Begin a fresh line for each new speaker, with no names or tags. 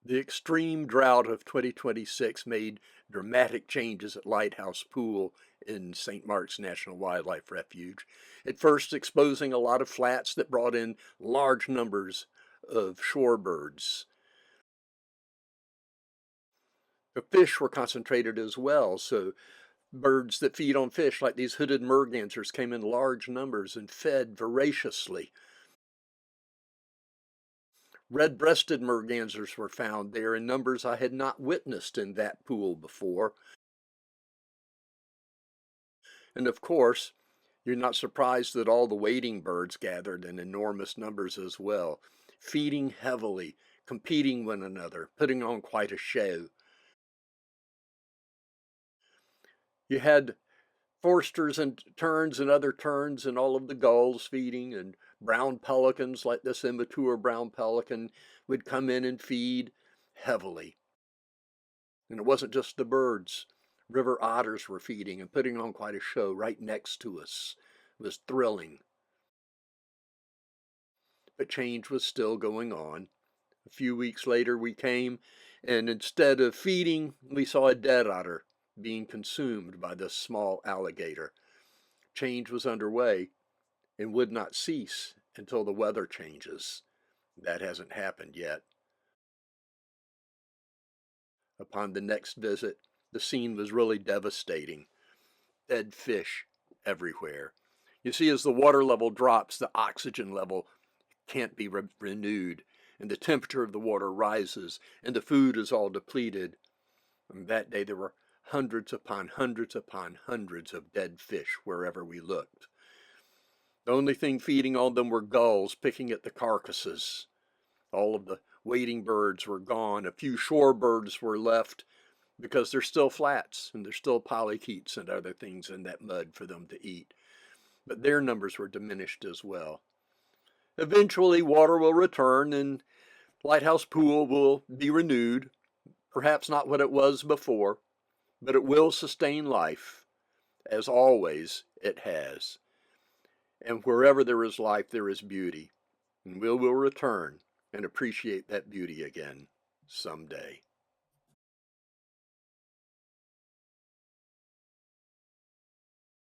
The extreme drought of 2026 made dramatic changes at Lighthouse Pool in St. Mark's National Wildlife Refuge. At first, exposing a lot of flats that brought in large numbers of shorebirds. The fish were concentrated as well, so birds that feed on fish, like these hooded mergansers, came in large numbers and fed voraciously. Red-breasted mergansers were found there in numbers I had not witnessed in that pool before. And of course, you're not surprised that all the wading birds gathered in enormous numbers as well, feeding heavily, competing one another, putting on quite a show. You had forsters and terns and other terns and all of the gulls feeding, and brown pelicans like this immature brown pelican would come in and feed heavily. And it wasn't just the birds. River otters were feeding and putting on quite a show right next to us. It was thrilling. But change was still going on. A few weeks later we came, and instead of feeding, we saw a dead otter being consumed by this small alligator. Change was underway and would not cease until the weather changes. That hasn't happened yet. Upon the next visit, the scene was really devastating. Dead fish everywhere. You see, as the water level drops, the oxygen level can't be renewed, and the temperature of the water rises, and the food is all depleted. And that day there were hundreds upon hundreds upon hundreds of dead fish wherever we looked. The only thing feeding on them were gulls picking at the carcasses. All of the wading birds were gone. A few shorebirds were left because there's still flats and there's still polychaetes and other things in that mud for them to eat. But their numbers were diminished as well. Eventually, water will return and Lighthouse Pool will be renewed. Perhaps not what it was before, but it will sustain life, as always it has. And wherever there is life, there is beauty. And we will return and appreciate that beauty again someday.